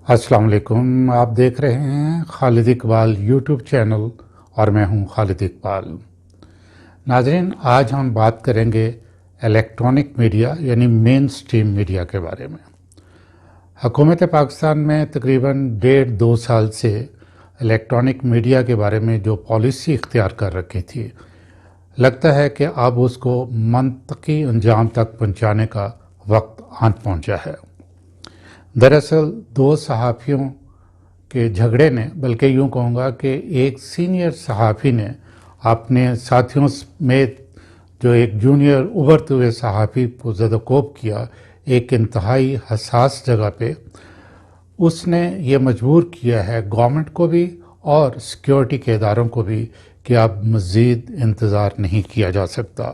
السلام علیکم، آپ دیکھ رہے ہیں خالد اقبال یوٹیوب چینل اور میں ہوں خالد اقبال۔ ناظرین، آج ہم بات کریں گے الیکٹرانک میڈیا یعنی مین سٹریم میڈیا کے بارے میں۔ حکومت پاکستان میں تقریباً 1.5-2 سال سے الیکٹرانک میڈیا کے بارے میں جو پالیسی اختیار کر رکھی تھی، لگتا ہے کہ اب اس کو منطقی انجام تک پہنچانے کا وقت آن پہنچا ہے۔ دراصل 2 صحافیوں کے جھگڑے نے، بلکہ یوں کہوں گا کہ ایک سینئر صحافی نے اپنے ساتھیوں سمیت جو ایک جونیئر ابھرتے ہوئے صحافی کو زد و کوب کیا ایک انتہائی حساس جگہ پہ، اس نے یہ مجبور کیا ہے گورنمنٹ کو بھی اور سیکیورٹی کے اداروں کو بھی کہ اب مزید انتظار نہیں کیا جا سکتا۔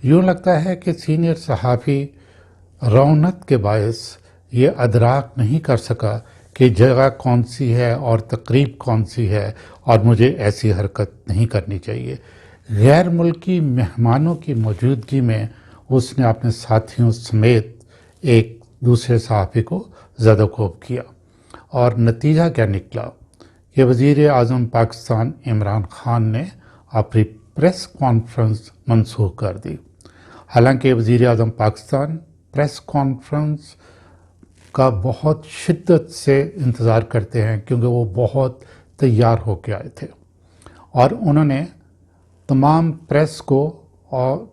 یوں لگتا ہے کہ سینئر صحافی رونق کے باعث یہ ادراک نہیں کر سکا کہ جگہ کون سی ہے اور تقریب کون سی ہے اور مجھے ایسی حرکت نہیں کرنی چاہیے۔ غیر ملکی مہمانوں کی موجودگی میں اس نے اپنے ساتھیوں سمیت ایک دوسرے صحافی کو زد و کوب کیا، اور نتیجہ کیا نکلا کہ وزیر اعظم پاکستان عمران خان نے اپنی پریس کانفرنس منسوخ کر دی۔ حالانکہ وزیر اعظم پاکستان پریس کانفرنس کا بہت شدت سے انتظار کرتے ہیں، کیونکہ وہ بہت تیار ہو کے آئے تھے اور انہوں نے تمام پریس کو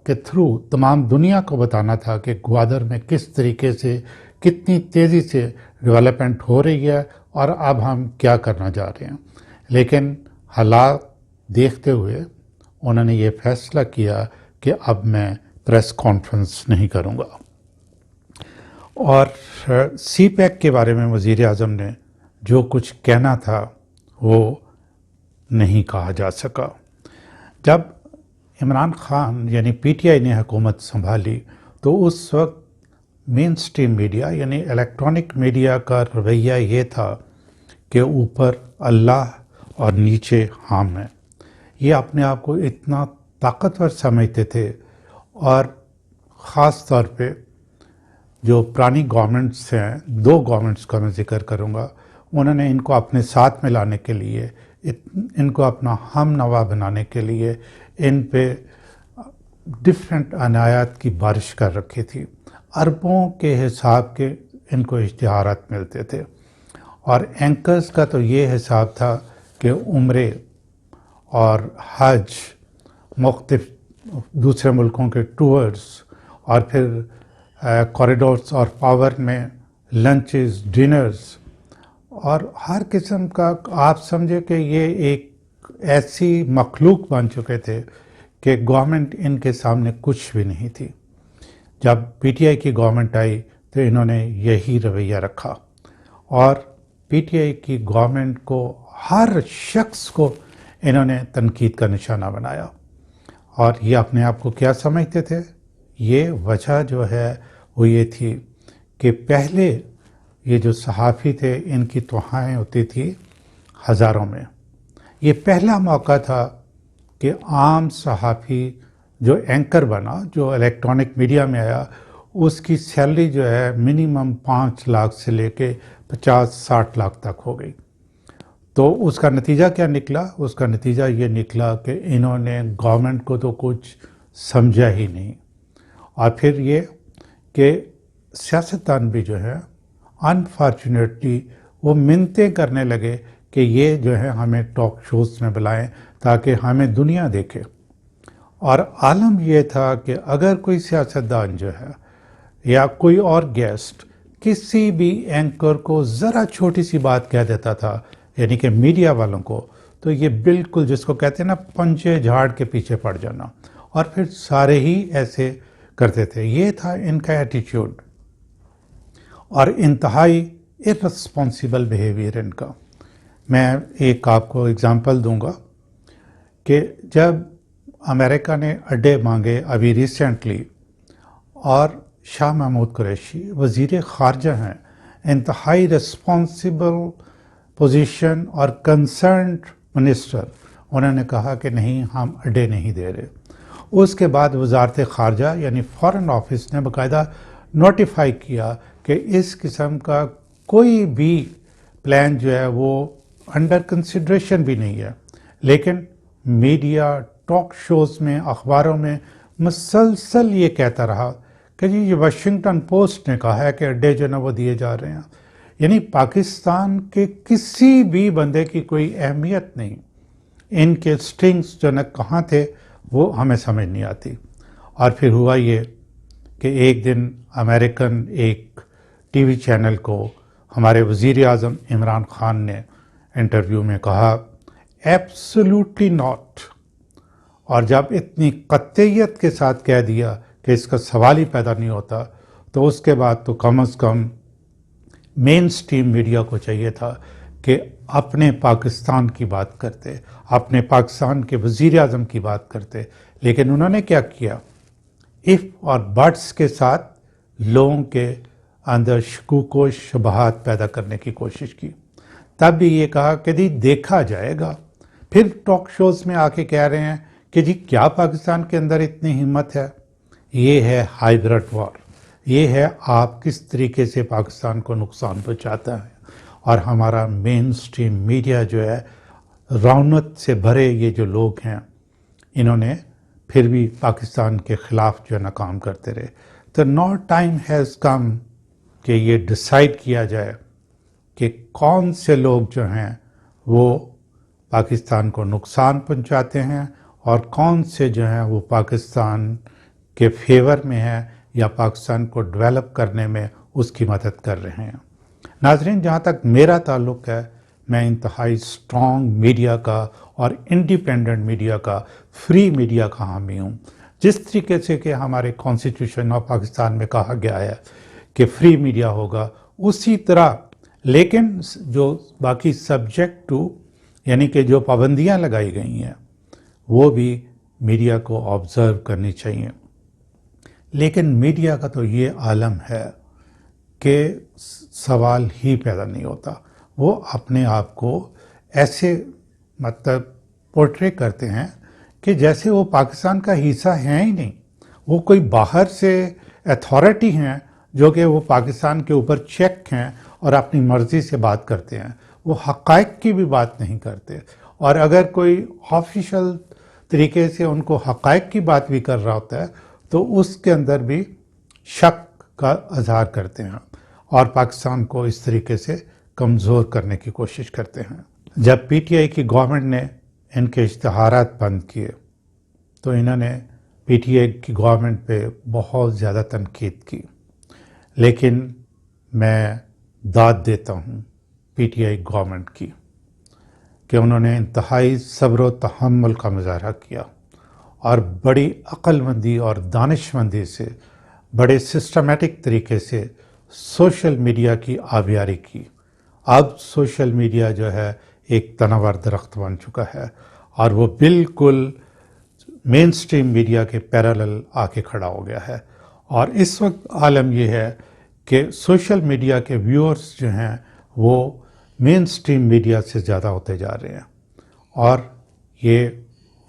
کے تھرو تمام دنیا کو بتانا تھا کہ گوادر میں کس طریقے سے کتنی تیزی سے ڈیولپمنٹ ہو رہی ہے اور اب ہم کیا کرنا جا رہے ہیں۔ لیکن حالات دیکھتے ہوئے انہوں نے یہ فیصلہ کیا کہ اب میں پریس کانفرنس نہیں کروں گا، اور سی پیک کے بارے میں وزیر اعظم نے جو کچھ کہنا تھا وہ نہیں کہا جا سکا۔ جب عمران خان یعنی پی ٹی آئی نے حکومت سنبھالی تو اس وقت مین سٹریم میڈیا یعنی الیکٹرانک میڈیا کا رویہ یہ تھا کہ اوپر اللہ اور نیچے ہم ہیں۔ یہ اپنے آپ کو اتنا طاقتور سمجھتے تھے، اور خاص طور پہ جو پرانی گورنمنٹس ہیں، 2 گورنمنٹس کا میں ذکر کروں گا، انہوں نے ان کو اپنے ساتھ میں لانے کے لیے، ان کو اپنا ہم نوا بنانے کے لیے ان پہ ڈفرینٹ عنایات کی بارش کر رکھی تھی۔ اربوں کے حساب کے ان کو اشتہارات ملتے تھے، اور اینکرز کا تو یہ حساب تھا کہ عمرے اور حج، مختلف دوسرے ملکوں کے ٹورز، اور پھر کوریڈورس اور پاور میں لنچز، ڈنرز، اور ہر قسم کا آپ سمجھے کہ یہ ایک ایسی مخلوق بن چکے تھے کہ گورنمنٹ ان کے سامنے کچھ بھی نہیں تھی۔ جب پی ٹی آئی کی گورنمنٹ آئی تو انہوں نے یہی رویہ رکھا، اور پی ٹی آئی کی گورنمنٹ کو ہر شخص کو انہوں نے تنقید کا نشانہ بنایا، اور یہ اپنے آپ کو کیا سمجھتے تھے؟ یہ وجہ جو ہے وہ یہ تھی کہ پہلے یہ جو صحافی تھے ان کی توہین ہوتی تھی ہزاروں میں۔ یہ پہلا موقع تھا کہ عام صحافی جو اینکر بنا، جو الیکٹرانک میڈیا میں آیا، اس کی سیلری جو ہے منیمم 5 لاکھ سے لے کے 50-60 لاکھ تک ہو گئی۔ تو اس کا نتیجہ کیا نکلا؟ اس کا نتیجہ یہ نکلا کہ انہوں نے گورنمنٹ کو تو کچھ سمجھا ہی نہیں، اور پھر یہ کہ سیاستدان بھی جو ہے انفارچونیٹلی وہ منتیں کرنے لگے کہ یہ جو ہے ہمیں ٹاک شوز میں بلائیں تاکہ ہمیں دنیا دیکھے۔ اور عالم یہ تھا کہ اگر کوئی سیاستدان جو ہے یا کوئی اور گیسٹ کسی بھی اینکر کو ذرا چھوٹی سی بات کہہ دیتا تھا، یعنی کہ میڈیا والوں کو، تو یہ بالکل جس کو کہتے ہیں نا پنجے جھاڑ کے پیچھے پڑ جانا، اور پھر سارے ہی ایسے کرتے تھے۔ یہ تھا ان کا ایٹیٹیوڈ، اور انتہائی ارسپانسیبل بیہیویئر ان کا۔ میں ایک آپ کو اگزامپل دوں گا کہ جب امریکہ نے اڈے مانگے ابھی ریسنٹلی، اور شاہ محمود قریشی وزیر خارجہ ہیں، انتہائی رسپانسیبل پوزیشن اور کنسرنڈ منسٹر، انہوں نے کہا کہ نہیں، ہم اڈے نہیں دے رہے۔ اس کے بعد وزارت خارجہ یعنی فارن آفس نے باقاعدہ نوٹیفائی کیا کہ اس قسم کا کوئی بھی پلان جو ہے وہ انڈر کنسیڈریشن بھی نہیں ہے، لیکن میڈیا ٹاک شوز میں، اخباروں میں مسلسل یہ کہتا رہا کہ جی یہ واشنگٹن پوسٹ نے کہا ہے کہ اڈے جو ہے نا وہ دیے جا رہے ہیں. یعنی پاکستان کے کسی بھی بندے کی کوئی اہمیت نہیں، ان کے سٹرنگز جو نا کہاں تھے وہ ہمیں سمجھ نہیں آتی. اور پھر ہوا یہ کہ ایک دن امریکن ایک ٹی وی چینل کو ہمارے وزیر اعظم عمران خان نے انٹرویو میں کہا ایبسولوٹلی ناٹ، اور جب اتنی قطعیت کے ساتھ کہہ دیا کہ اس کا سوال ہی پیدا نہیں ہوتا، تو اس کے بعد تو کم از کم مین سٹریم میڈیا کو چاہیے تھا کہ اپنے پاکستان کی بات کرتے، اپنے پاکستان کے وزیر اعظم کی بات کرتے. لیکن انہوں نے کیا کیا؟ اف اور بٹس کے ساتھ لوگوں کے اندر شکوک و شبہات پیدا کرنے کی کوشش کی. تب بھی یہ کہا کہ جی دیکھا جائے گا. پھر ٹاک شوز میں آ کے کہہ رہے ہیں کہ جی کیا پاکستان کے اندر اتنی ہمت ہے؟ یہ ہے ہائیبرڈ وار، یہ ہے آپ کس طریقے سے پاکستان کو نقصان پہنچاتا ہے. اور ہمارا مین سٹریم میڈیا جو ہے، رونت سے بھرے یہ جو لوگ ہیں، انہوں نے پھر بھی پاکستان کے خلاف جو ہے نا کام کرتے رہے. تو نو ٹائم ہیز کم کہ یہ ڈیسائیڈ کیا جائے کہ کون سے لوگ جو ہیں وہ پاکستان کو نقصان پہنچاتے ہیں اور کون سے جو ہیں وہ پاکستان کے فیور میں ہیں یا پاکستان کو ڈیولپ کرنے میں اس کی مدد کر رہے ہیں. ناظرین، جہاں تک میرا تعلق ہے، میں انتہائی سٹرانگ میڈیا کا اور انڈیپینڈنٹ میڈیا کا، فری میڈیا کا حامی ہوں. جس طریقے سے کہ ہمارے کانسٹیٹیوشن آف پاکستان میں کہا گیا ہے کہ فری میڈیا ہوگا، اسی طرح لیکن جو باقی سبجیکٹ ٹو یعنی کہ جو پابندیاں لگائی گئی ہیں وہ بھی میڈیا کو آبزرو کرنی چاہیے. لیکن میڈیا کا تو یہ عالم ہے کہ سوال ہی پیدا نہیں ہوتا. وہ اپنے آپ کو ایسے مطلب پورٹرے کرتے ہیں کہ جیسے وہ پاکستان کا حصہ ہیں ہی نہیں، وہ کوئی باہر سے اتھارٹی ہیں جو کہ وہ پاکستان کے اوپر چیک ہیں اور اپنی مرضی سے بات کرتے ہیں. وہ حقائق کی بھی بات نہیں کرتے، اور اگر کوئی آفیشل طریقے سے ان کو حقائق کی بات بھی کر رہا ہوتا ہے تو اس کے اندر بھی شک کا اظہار کرتے ہیں اور پاکستان کو اس طریقے سے کمزور کرنے کی کوشش کرتے ہیں. جب پی ٹی آئی کی گورنمنٹ نے ان کے اشتہارات بند کیے تو انہوں نے پی ٹی آئی کی گورنمنٹ پہ بہت زیادہ تنقید کی. لیکن میں داد دیتا ہوں پی ٹی آئی گورنمنٹ کی کہ انہوں نے انتہائی صبر و تحمل کا مظاہرہ کیا اور بڑی عقل مندی اور دانش مندی سے، بڑے سسٹمیٹک طریقے سے سوشل میڈیا کی آبیاری کی. اب سوشل میڈیا جو ہے ایک تناور درخت بن چکا ہے اور وہ بالکل مین سٹریم میڈیا کے پیرالل آ کے کھڑا ہو گیا ہے. اور اس وقت عالم یہ ہے کہ سوشل میڈیا کے ویورز جو ہیں وہ مین سٹریم میڈیا سے زیادہ ہوتے جا رہے ہیں، اور یہ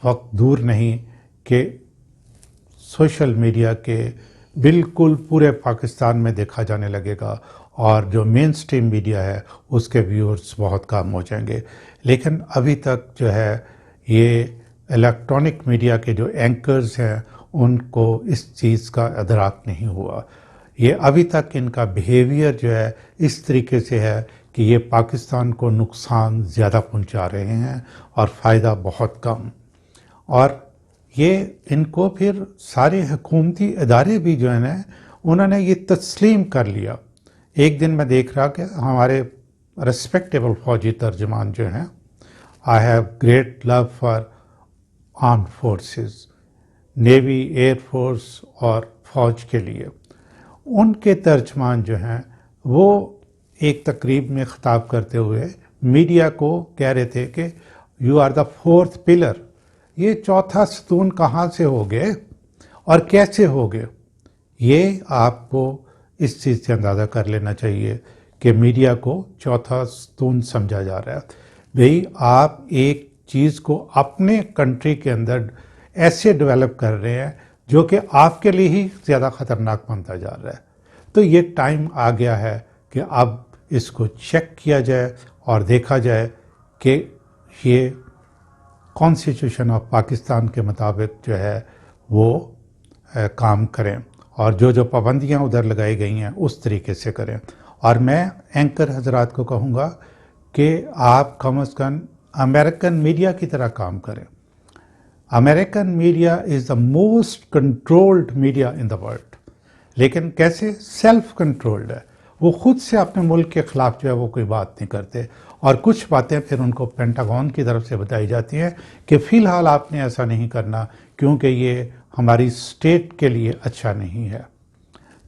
وقت دور نہیں کہ سوشل میڈیا کے بالکل پورے پاکستان میں دیکھا جانے لگے گا اور جو مین سٹریم میڈیا ہے اس کے ویورز بہت کم ہو جائیں گے. لیکن ابھی تک جو ہے یہ الیکٹرانک میڈیا کے جو اینکرز ہیں ان کو اس چیز کا ادراک نہیں ہوا. یہ ابھی تک ان کا بیہیویئر جو ہے اس طریقے سے ہے کہ یہ پاکستان کو نقصان زیادہ پہنچا رہے ہیں اور فائدہ بہت کم. اور یہ ان کو پھر سارے حکومتی ادارے بھی جو ہیں انہوں نے یہ تسلیم کر لیا. ایک دن میں دیکھ رہا کہ ہمارے ریسپیکٹیبل فوجی ترجمان جو ہیں، I have great love for armed forces, navy, air force اور فوج کے لیے، ان کے ترجمان جو ہیں وہ ایک تقریب میں خطاب کرتے ہوئے میڈیا کو کہہ رہے تھے کہ you are the fourth pillar. یہ چوتھا ستون کہاں سے ہو گئے اور کیسے ہو گئے؟ یہ آپ کو اس چیز سے اندازہ کر لینا چاہیے کہ میڈیا کو چوتھا ستون سمجھا جا رہا ہے. بھئی آپ ایک چیز کو اپنے کنٹری کے اندر ایسے ڈیولپ کر رہے ہیں جو کہ آپ کے لیے ہی زیادہ خطرناک بنتا جا رہا ہے. تو یہ ٹائم آ گیا ہے کہ اب اس کو چیک کیا جائے اور دیکھا جائے کہ یہ کانسٹیٹیوشن آف پاکستان کے مطابق جو ہے وہ کام کریں اور جو پابندیاں ادھر لگائی گئی ہیں اس طریقے سے کریں. اور میں اینکر حضرات کو کہوں گا کہ آپ کم از کم امریکن میڈیا کی طرح کام کریں. American media is the most controlled media in the world. لیکن کیسے؟ سیلف کنٹرولڈ ہے. وہ خود سے اپنے ملک کے خلاف جو ہے وہ کوئی بات نہیں کرتے، اور کچھ باتیں پھر ان کو پینٹاگون کی طرف سے بتائی جاتی ہیں کہ فی الحال آپ نے ایسا نہیں کرنا کیونکہ یہ ہماری اسٹیٹ کے لیے اچھا نہیں ہے.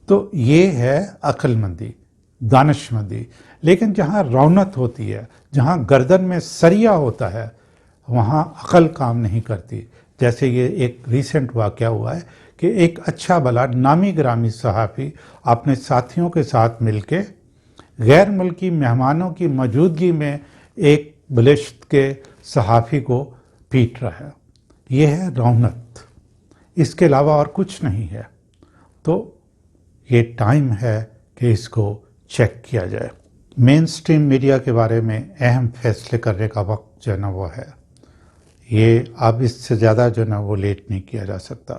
تو یہ ہے عقل مندی، دانش مندی. لیکن جہاں رونت ہوتی ہے، جہاں گردن میں سریا ہوتا ہے، وہاں عقل کام نہیں کرتی. جیسے یہ ایک ریسنٹ واقعہ ہوا ہے کہ ایک اچھا بھلا نامی گرامی صحافی اپنے ساتھیوں کے ساتھ مل کے غیر ملکی مہمانوں کی موجودگی میں ایک بلشت کے صحافی کو پیٹ رہا ہے. یہ ہے رونت، اس کے علاوہ اور کچھ نہیں ہے. تو یہ ٹائم ہے کہ اس کو چیک کیا جائے. مین سٹریم میڈیا کے بارے میں اہم فیصلے کرنے کا وقت جو ہے نا وہ ہے. یہ اب اس سے زیادہ جو ہے نا وہ لیٹ نہیں کیا جا سکتا.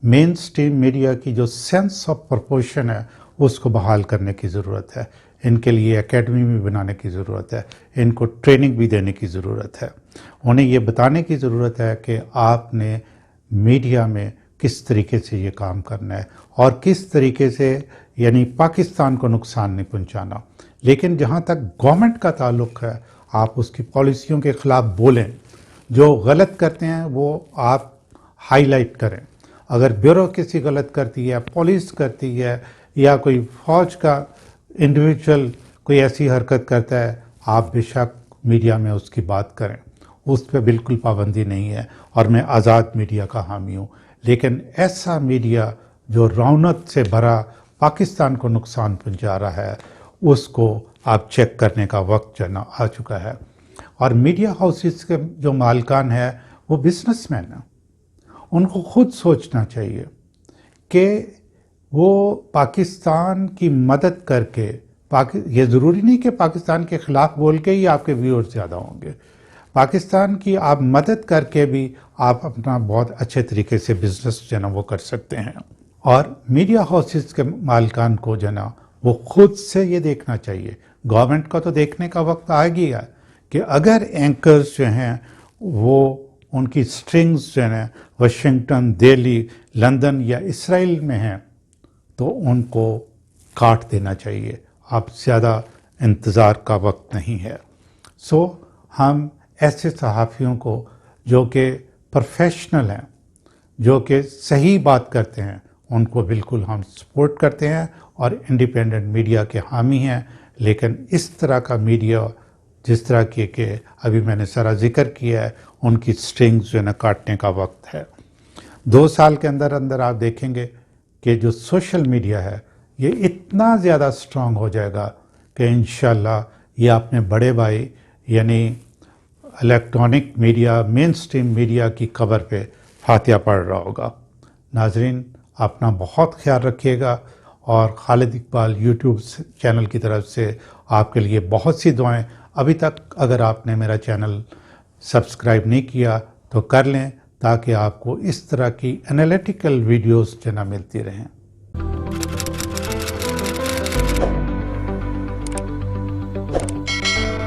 مین سٹریم میڈیا کی جو سینس آف پرپورشن ہے اس کو بحال کرنے کی ضرورت ہے. ان کے لیے اکیڈمی بھی بنانے کی ضرورت ہے، ان کو ٹریننگ بھی دینے کی ضرورت ہے. انہیں یہ بتانے کی ضرورت ہے کہ آپ نے میڈیا میں کس طریقے سے یہ کام کرنا ہے اور کس طریقے سے یعنی پاکستان کو نقصان نہیں پہنچانا. لیکن جہاں تک گورنمنٹ کا تعلق ہے آپ اس کی پالیسیوں کے خلاف بولیں. جو غلط کرتے ہیں وہ آپ ہائی لائٹ کریں. اگر بیوروکریسی غلط کرتی ہے، پولیس کرتی ہے، یا کوئی فوج کا انڈیویجول کوئی ایسی حرکت کرتا ہے، آپ بے شک میڈیا میں اس کی بات کریں. اس پہ بالکل پابندی نہیں ہے اور میں آزاد میڈیا کا حامی ہوں. لیکن ایسا میڈیا جو رونت سے بھرا پاکستان کو نقصان پہنچا رہا ہے اس کو آپ چیک کرنے کا وقت جو نا آ چکا ہے. اور میڈیا ہاؤسز کے جو مالکان ہیں وہ بزنس مین ہیں. ان کو خود سوچنا چاہیے کہ وہ پاکستان کی مدد کر کے یہ ضروری نہیں کہ پاکستان کے خلاف بول کے ہی آپ کے ویورز زیادہ ہوں گے. پاکستان کی آپ مدد کر کے بھی آپ اپنا بہت اچھے طریقے سے بزنس جو ہے نا وہ کر سکتے ہیں. اور میڈیا ہاؤسز کے مالکان کو جو ہے نا وہ خود سے یہ دیکھنا چاہیے. گورنمنٹ کا تو دیکھنے کا وقت آ گیا ہے کہ اگر اینکرز جو ہیں وہ ان کی سٹرنگز جو ہیں واشنگٹن، دہلی، لندن یا اسرائیل میں ہیں تو ان کو کاٹ دینا چاہیے. اب زیادہ انتظار کا وقت نہیں ہے. سو ہم ایسے صحافیوں کو جو کہ پروفیشنل ہیں، جو کہ صحیح بات کرتے ہیں، ان کو بالکل ہم سپورٹ کرتے ہیں اور انڈیپینڈنٹ میڈیا کے حامی ہیں. لیکن اس طرح کا میڈیا جس طرح کہ ابھی میں نے سارا ذکر کیا ہے ان کی سٹرنگز جو ہے نا کاٹنے کا وقت ہے. 2 سال کے اندر اندر آپ دیکھیں گے کہ جو سوشل میڈیا ہے یہ اتنا زیادہ سٹرونگ ہو جائے گا کہ انشاءاللہ یہ اپنے بڑے بھائی یعنی الیکٹرانک میڈیا، مین سٹریم میڈیا کی قبر پہ فاتحہ پڑھ رہا ہوگا. ناظرین اپنا بہت خیال رکھیے گا اور خالد اقبال یوٹیوب چینل کی طرف سے آپ کے لیے بہت سی دعائیں. ابھی تک اگر آپ نے میرا چینل سبسکرائب نہیں کیا تو کر لیں تاکہ آپ کو اس طرح کی انالیٹیکل ویڈیوز جو نا ملتی رہیں.